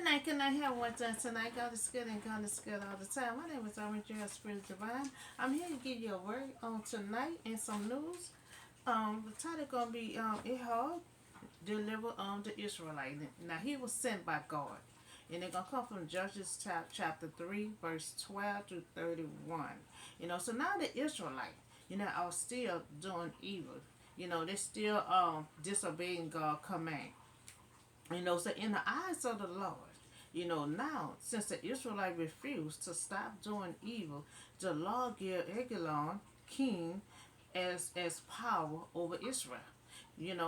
Can I have one time tonight? God is good and God is good all the time. My name is Orange Spirit Divine. I'm here to give you a word on tonight and some news. The title gonna be E-hud deliver the Israelite. Now he was sent by God. And they're gonna come from Judges chapter 3, verse 12 to 31. So now the Israelite, are still doing evil. They're still disobeying God's command. So in the eyes of the Lord, now since the Israelite refused to stop doing evil, the Lord gave Eglon king as power over Israel.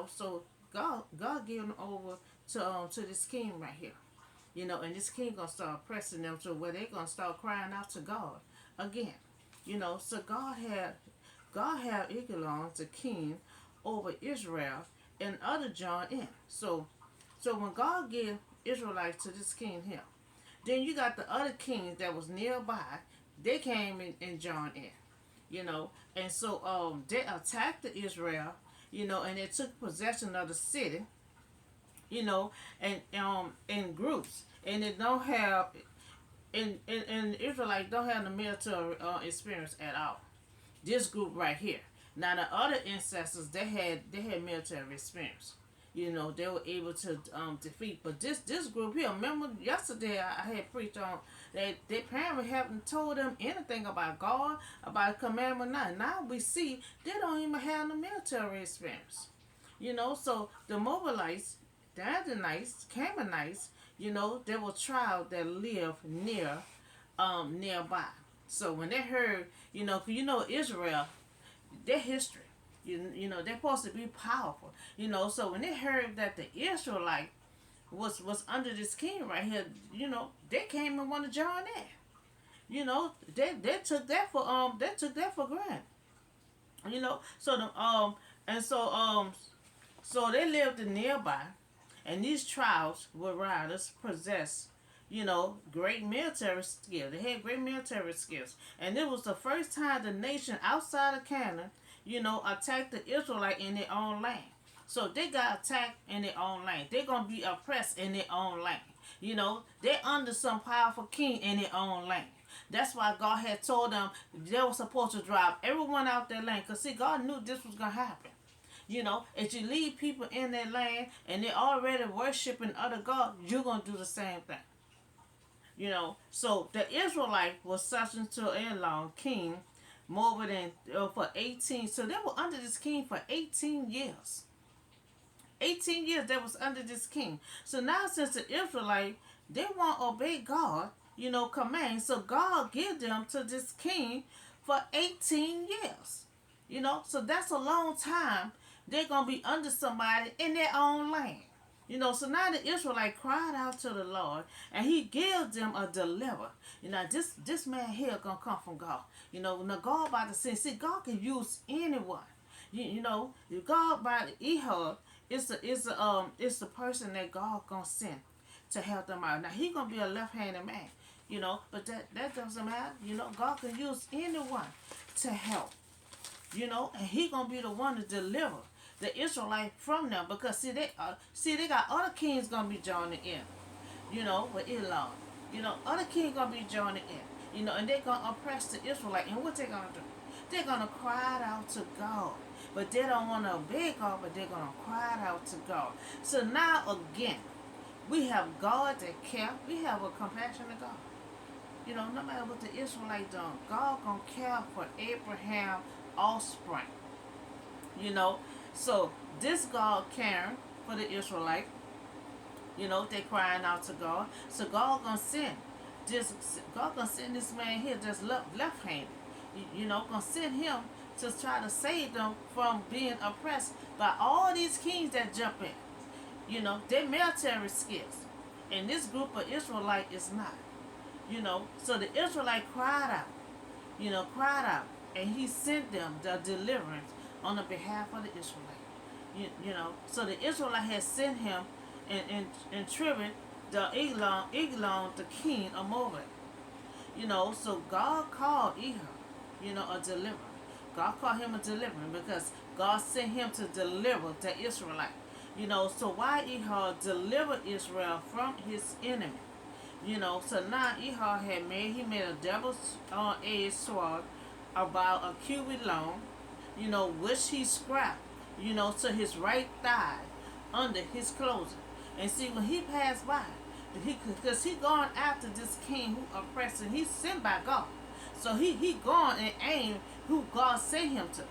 So God gave him over to this king right here. And this king gonna start pressing them to where they gonna start crying out to God again. So God had Eglon the king over Israel and other joined in. So when God gave Israelites to this king here, then you got the other kings that was nearby. They came and joined in, and so they attacked the Israel, and they took possession of the city, and in groups, and they don't have and the Israelites don't have the military experience at all. This group right here. Now the other ancestors they had military experience. They were able to defeat. But this group here, remember yesterday I had preached on that their parents haven't told them anything about God, about commandment 9. Now we see they don't even have the military experience. So the Moabites, the Adonites, Canaanites, they were tribes that lived nearby. So when they heard, Israel, their history. They're supposed to be powerful. So when they heard that the Israelite was under this king right here, they came and want to join in. They took that for granted. So the so they lived in nearby, and these tribes were riders possessed great military skills. They had great military skills. And it was the first time the nation outside of Canada, attacked the Israelite in their own land. So they got attacked in their own land. They're going to be oppressed in their own land. They're under some powerful king in their own land. That's why God had told them they were supposed to drive everyone out their land. Because, see, God knew this was going to happen. If you leave people in their land and they're already worshiping other gods, you're going to do the same thing. So the Israelite was subject to Eglon king more than for 18. So they were under this king for 18 years. 18 years they was under this king. So now since the Israelite, they won't obey God, command. So God give them to this king for 18 years. So that's a long time. They're going to be under somebody in their own land. So now the Israelite cried out to the Lord, and he gives them a deliver. This man here gonna come from God. Now God by the sin. See, God can use anyone. God by the E-hud it's the person that God gonna send to help them out. Now he gonna be a left-handed man. But that doesn't matter. God can use anyone to help. And he gonna be the one to deliver the Israelite from them, because they got other kings gonna be joining in, with Eglon. Other kings gonna be joining in, and they're gonna oppress the Israelite. And what they gonna do? They're gonna cry out to God, but they don't want to obey God, but they're gonna cry out to God. So now again, we have God that care. We have a compassionate God. No matter what the Israelite done, God gonna care for Abraham offspring. So this God caring for the Israelite, they crying out to God. So God gonna send this man here that's left-handed. Gonna send him to try to save them from being oppressed by all these kings that jump in. Their military skills. And this group of Israelite is not. So the Israelite cried out, and he sent them the deliverance on the behalf of the Israelite. So the Israelite had sent him and tribute the Eglon, the king of Moab. So God called E-hud, a deliverer. God called him a deliverer because God sent him to deliver the Israelite. So why E-hud delivered Israel from his enemy? So now E-hud he made a double edged sword about a cubit long, which he scrapped, to his right thigh under his clothing. And see, when he passed by, because he going after this king who oppressed him, he's sent by God. So he going and aim who God sent him to.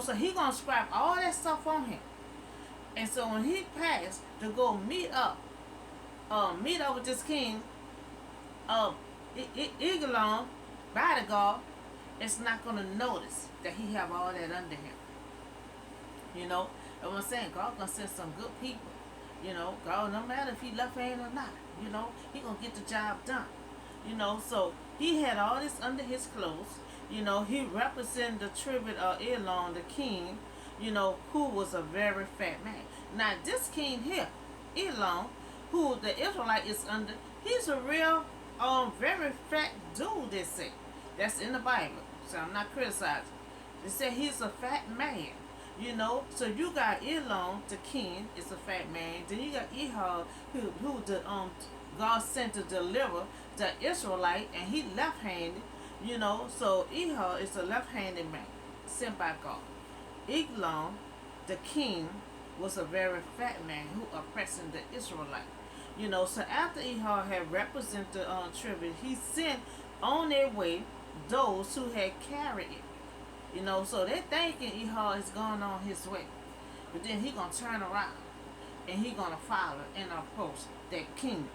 So he gonna scrap all that stuff on him. And so when he passed to go meet up with this king, Eglon, bodyguard, is not gonna notice that he have all that under him. And what I'm saying, God gonna send some good people. God, no matter if he left hand or not, he gonna get the job done. So he had all this under his clothes. He represented the tribute of Elon, the king, who was a very fat man. Now this king here, Elon, who the Israelite is under, he's a real, very fat dude. They say that's in the Bible. So I'm not criticizing. They say he's a fat man. So you got Elon, the king, is a fat man. Then you got E-hud, who the God sent to deliver the Israelite, and he left-handed. So E-hud is a left-handed man sent by God. Eglon, the king, was a very fat man who oppressing the Israelite. So after E-hud had represented the tribute, he sent on their way those who had carried it. So they're thinking E-hud is going on his way. But then he going to turn around and he going to follow and approach that king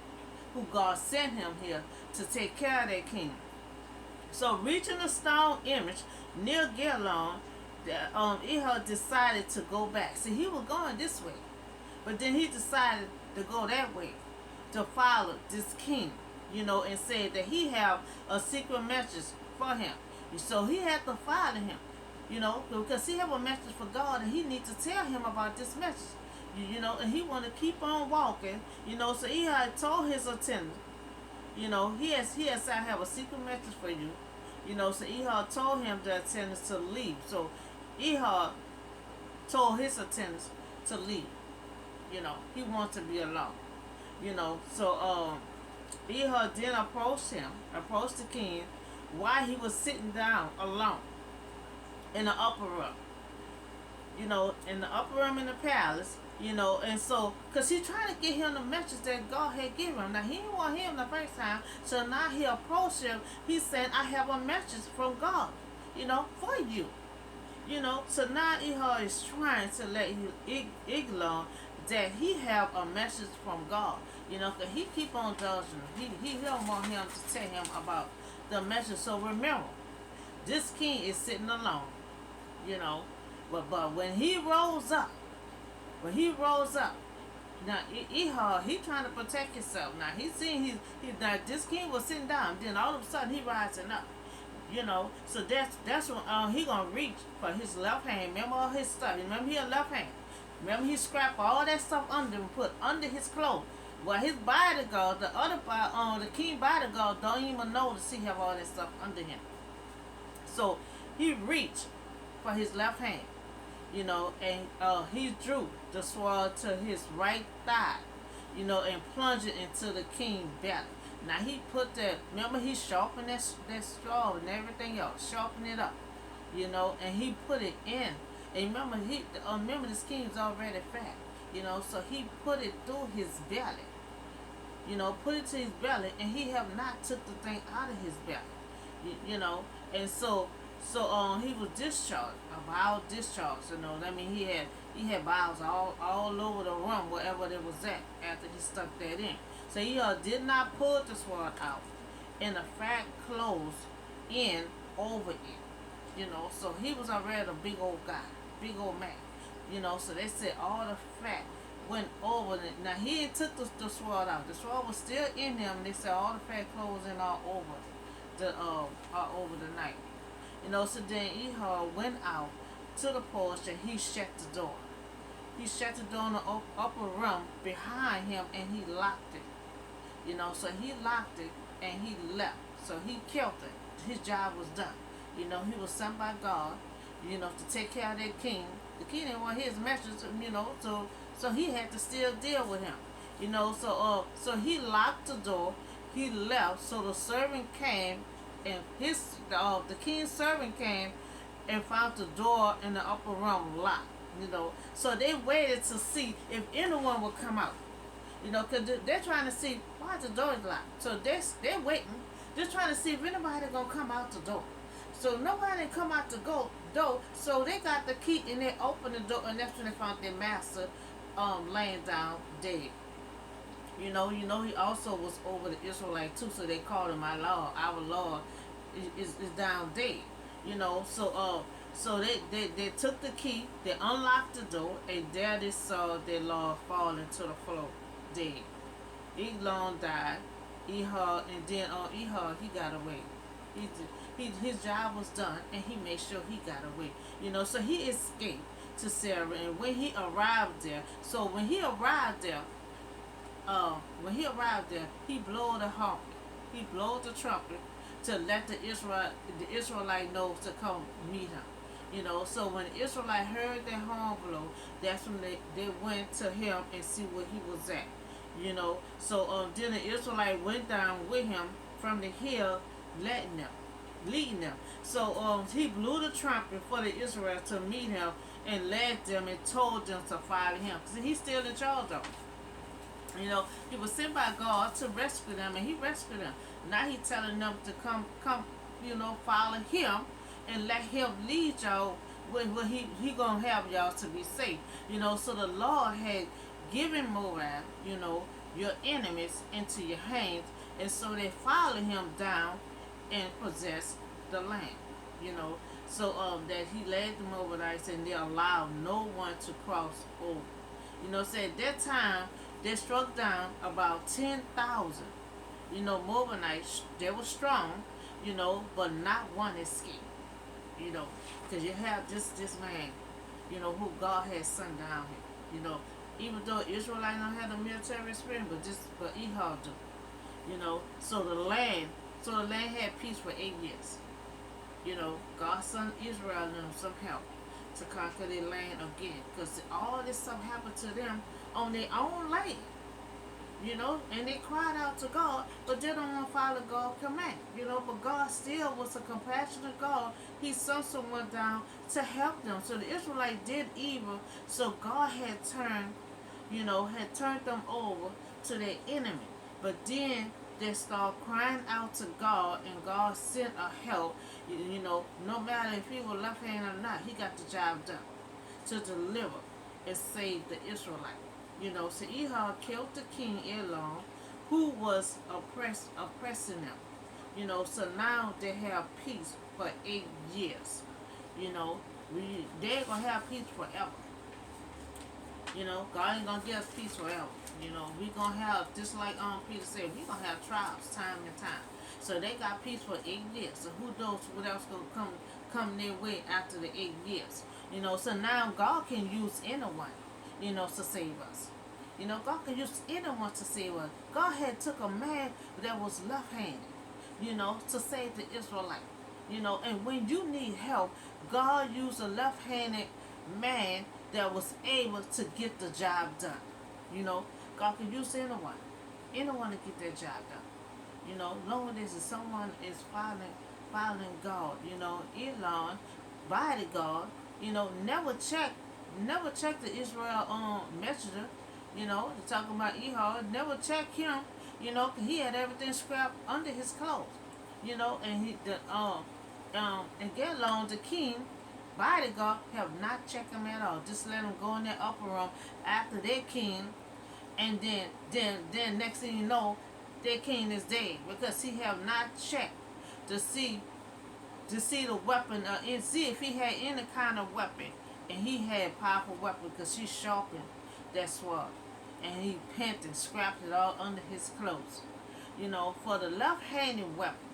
who God sent him here to take care of that king. So reaching the stone image near Gilon, E-hud decided to go back. See, he was going this way. But then he decided to go that way to follow this king, and said that he have a secret message for him. So he had to follow him, because he have a message for God, and he needs to tell him about this message, and he want to keep on walking, so he had told his attendant, he has said, I have a secret message for you, so E-hud told him, the attendants, to leave. So E-hud told his attendants to leave, he wants to be alone, so E-hud then approached the king, while he was sitting down alone in the upper room, in the upper room in the palace, and so, because he trying to get him the message that God had given him. Now, he didn't want him the first time, so now he approached him. He said, I have a message from God, for you. So now E-hud is trying to let Eglon that he have a message from God, because he keep on judging him. He don't want him to tell him about the message. So remember, this king is sitting alone, but when he rose up, now E-hud, he trying to protect himself. Now he seen he now this king was sitting down, then all of a sudden he rising up, so that's when he gonna reach for his left hand. Remember all his stuff. Remember he a left hand. Remember he scrapped all that stuff under and put under his clothes. Well, his bodyguard, the king bodyguard, don't even notice he have all that stuff under him. So he reached for his left hand, and he drew the sword to his right thigh, and plunged it into the king's belly. Now he put that. Remember he sharpened that straw and everything else, sharpened it up, and he put it in. And remember this king is already fat, so he put it through his belly. Put it to his belly, and he have not took the thing out of his belly, and so he was discharged, a bowel discharge, he had bowels all over the room, wherever it was at, after he stuck that in. So he did not pull the sword out, and the fat closed in over it, so he was already a big old guy, big old man, so they said all the fat went over it. Now he took the sword out. The sword was still in him. And they said all the fat clothes in all over the night. So then E-hud went out to the porch and he shut the door. He shut the door in the upper room behind him and he locked it. So he locked it and he left. So he killed it. His job was done. He was sent by God, to take care of that king. The king didn't want his message, so So he had to still deal with him. So he locked the door. He left. So the servant came, and the king's servant came and found the door in the upper room locked. So they waited to see if anyone would come out. Because they're trying to see why the door is locked. So they're waiting. They're trying to see if anybody gonna come out the door. So nobody come out the door. So they got the key and they opened the door, and that's when they found their master laying down dead. He also was over the Israelite too, so they called him our Lord is down dead. So they took the key, they unlocked the door, and there they saw their Lord falling to the floor dead. Eglon died. E-hud, and then on E-hud he got away. His job was done, and he made sure he got away. So he escaped to Sarah, and when he arrived there, he blew the horn. He blew the trumpet to let the Israelite know to come meet him. So when the Israelite heard that horn blow, that's when they went to him and see where he was at. So then the Israelite went down with him from the hill, leading them. So he blew the trumpet for the Israel to meet him and led them and told them to follow him. Because he's still in charge of them. He was sent by God to rescue them, and he rescued them. Now he's telling them to come, follow him and let him lead y'all where he gonna have y'all to be safe. So the Lord had given Moab, your enemies into your hands, and so they followed him down and possessed the land. So that he led the Moabites, and they allowed no one to cross over. So at that time they struck down about 10,000. Moabites, they were strong, but not one escaped. Because you have this man, who God has sent down here. Even though Israelites don't have the military experience, but E-hud do. So the land had peace for 8 years. God sent Israel and them some help to conquer their land again, because all this stuff happened to them on their own land. And they cried out to God, but they don't want to follow God's command. But God still was a compassionate God. He sent someone down to help them. So the Israelites did evil, so God had turned them over to their enemy. But then they started crying out to God, and God sent a help. No matter if he was left-handed or not, he got the job done to deliver and save the Israelites. So E-hud killed the king Eglon, who was oppressing them. So now they have peace for 8 years. They're gonna have peace forever. God ain't gonna give us peace forever. We gonna have, just like Peter said, we gonna have trials time and time. So they got peace for 8 years. So who knows what else gonna come their way after the 8 years? So now God can use anyone, to save us. God can use anyone to save us. God had took a man that was left-handed, to save the Israelite. And when you need help, God used a left-handed man that was able to get the job done. God can use anyone to get that job done. Long as someone is following God, Elon, bodyguard, never check the Israel messenger. They're talking about E-hud, never check him, 'cause he had everything scrapped under his clothes. And and get along the king bodyguard have not checked him at all. Just let him go in that upper room after their king, and then next thing you know, their king is dead, because he have not checked to see the weapon, and see if he had any kind of weapon. And he had powerful weapon, because she sharpened that sword, and he pent and scrapped it all under his clothes. For the left-handed weapon.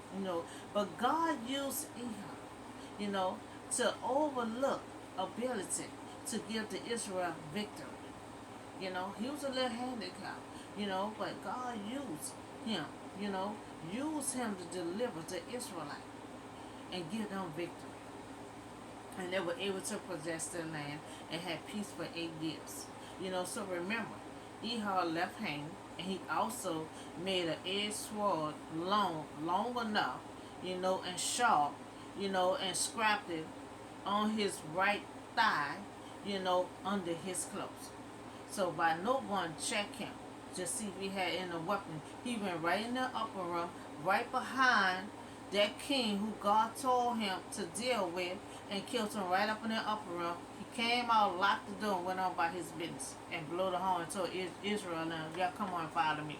But God used E-hud, to overlook ability to give the Israel victory. He was a little handicapped, but God used him, used him to deliver the Israelite and give them victory. And they were able to possess their land and had peace for 8 years. So remember, E-hud left hand, and he also made an edge sword long enough, and sharp, and scrapped it on his right thigh, under his clothes. So by no one check him to see if he had any weapon. He went right in the upper room, right behind that king who God told him to deal with, and killed him right up in the upper room. He came out, locked the door, and went on by his business, and blew the horn and told Israel, now y'all come on and follow me.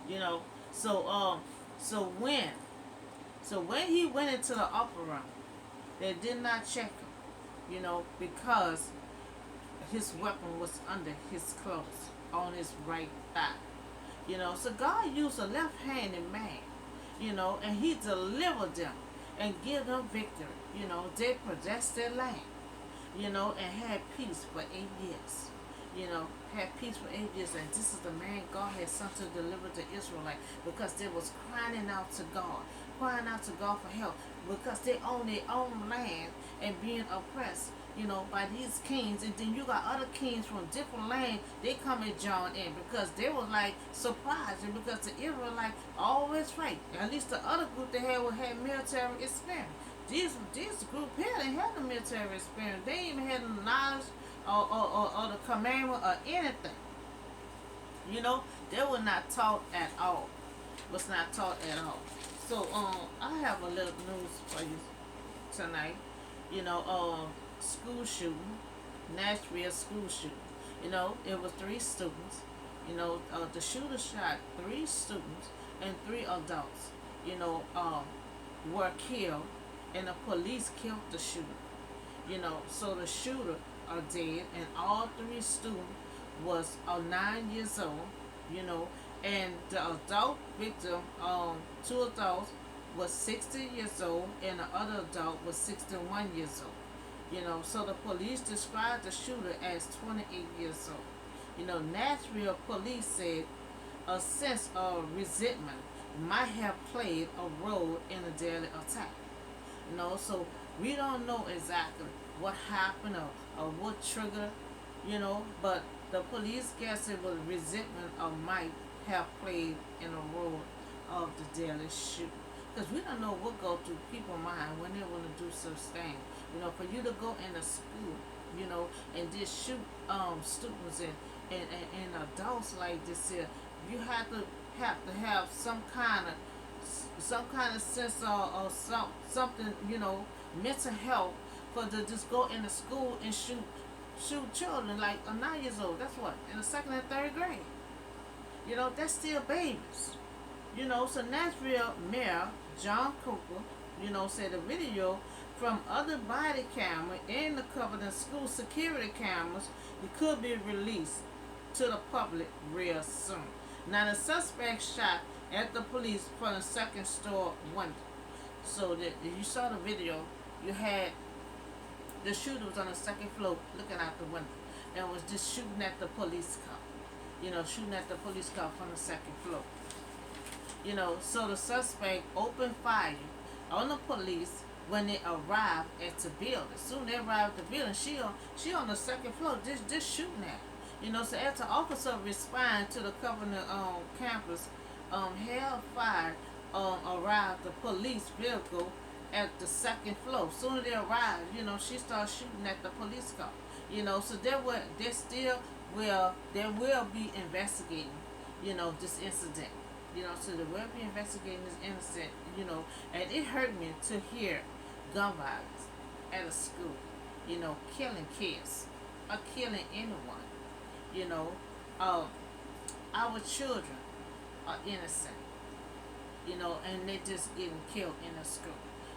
You know, so so when he went into the upper room, they did not check him, because his weapon was under his clothes on his right thigh. So God used a left-handed man, and he delivered them and give them victory. They possessed their land, and had peace for 8 years. Had peace for 8 years, and this is the man God had sent to deliver the Israelites, because they was crying out to God for help, because they own their own land and being oppressed, by these kings. And then you got other kings from different lands, they come and join in, because they were like surprised, and because the Israelites always fight. At least the other group they had military experience. This group here, they had the military experience. They ain't even had the knowledge or the commandment or anything. They were not taught at all. Was not taught at all. So I have a little news for you tonight. School shooting, Nashville school shooting. It was 3 students. The shooter shot 3 students and 3 adults. Were killed, and the police killed the shooter. So the shooter are dead, and all 3 students was 9 years old. And the adult victim, 2 adults was 60 years old, and the other adult was 61 years old. So the police described the shooter as 28 years old. Nashville police said a sense of resentment might have played a role in the deadly attack. So we don't know exactly what happened or what triggered, but the police guess it was resentment or might have played in a role of the deadly shooting. Because we don't know what goes through people's mind when they want to do such things. For you to go into school, and just shoot students and adults like this here, you have to have some kind of sense of something, mental health, for to just go into school and shoot children like 9 years old. That's what, in the 2nd and 3rd grade. That's still babies. So Nashville Mayor John Cooper, said the video from other body camera and the covered in school security cameras, it could be released to the public real soon. Now the suspect shot at the police from the 2nd store window. So that you saw the video, you had the shooter was on the 2nd floor looking out the window and was just shooting at the police car. Shooting at the police car from the 2nd floor. So the suspect opened fire on the police when they arrived at the building. Soon they arrived at the building, she on the 2nd floor just shooting at her. So as the officer responded to the Covenant campus, hellfire arrived the police vehicle at the 2nd floor. Soon as they arrived, she started shooting at the police car. So they will be investigating, this incident. So they will be investigating this incident, and it hurt me to hear gun violence at a school, killing kids or killing anyone. Our children are innocent, and they just getting killed in a school.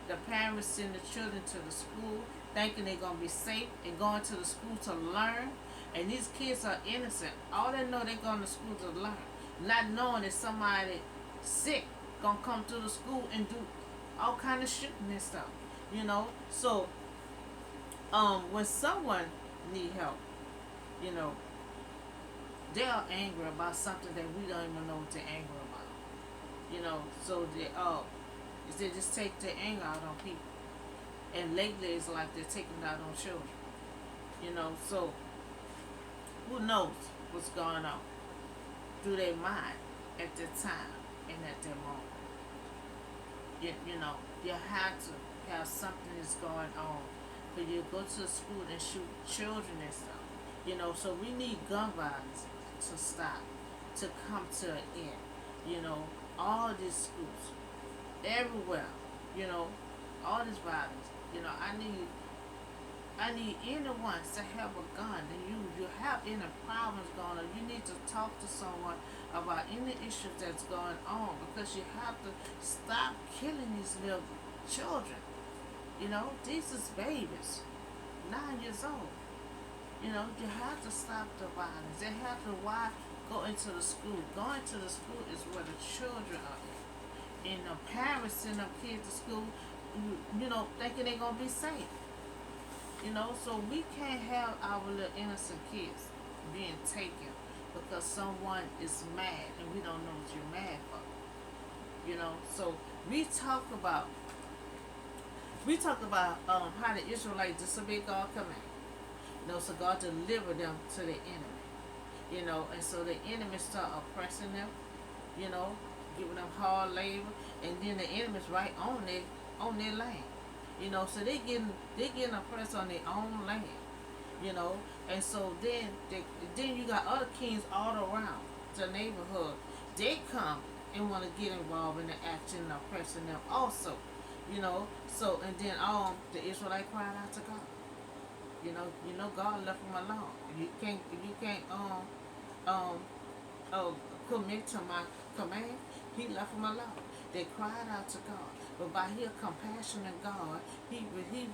The parents send the children to the school thinking they're going to be safe and going to the school to learn, and these kids are innocent. All they know, they're going to school to learn, not knowing that somebody sick gonna come to the school and do all kind of shooting and stuff. So when someone need help, they are angry about something that we don't even know what they're angry about. So they just take their anger out on people, and lately it's like they're taking it out on children. So Who knows what's going on through their mind at that time and at that moment? You know, you have to have something that's going on for you to go to the school and shoot children and stuff. You know, so we need gun violence to stop, to come to an end. You know, all these schools, everywhere, you know, all this violence. You know, I need anyone to have a gun and you have any problems going on. You need to talk to someone about any issues that's going on because you have to stop killing these little children. You know, these is babies, 9 years old. You know, you have to stop the violence. They have to why go into the school. Going to the school is where the children are at. And the parents send their kids to school, you know, thinking they're gonna be safe. You know, so we can't have our little innocent kids being taken because someone is mad and we don't know what you're mad for. You know, so we talk about how the Israelites disobeyed God's command. You know, so God delivered them to the enemy. You know, and so the enemy start oppressing them. You know, giving them hard labor, and then the enemy's right on their land. You know, so they getting oppressed on their own land. You know, and so then you got other kings all around the neighborhood. They come and want to get involved in the action and oppressing them also. You know, so and then the Israelite cried out to God. You know God left them alone. If you can't um commit to my command, He left them alone. They cried out to God, but by His compassionate God, He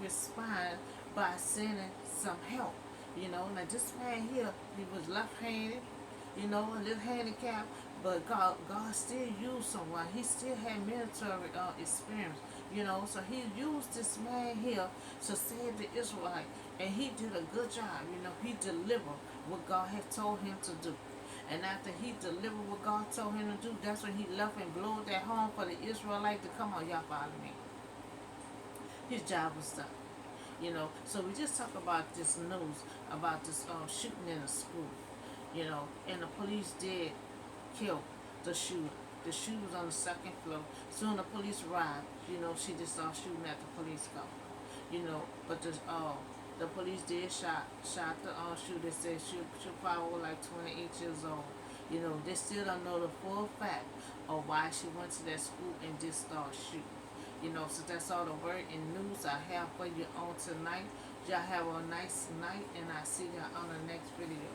responded by sending some help. You know, now this man here, he was left-handed, you know, a little handicapped, but God still used someone. He still had military experience, you know, so He used this man here to save the Israelite, and he did a good job. You know, he delivered what God had told him to do. And after he delivered what God told him to do, that's when he left and blew that home for the Israelite to come on, y'all follow me. His job was done. You know, so we just talk about this news about this shooting in a school. You know, and the police did kill the shooter. The shooter was on the second floor. Soon the police arrived. You know, she just started shooting at the police car. You know, but the police did shot the shooter. They said she probably was like 28 years old. You know, they still don't know the full fact of why she went to that school and just started shooting. You know, so that's all the word and news I have for you on tonight. Y'all have a nice night, and I see y'all on the next video.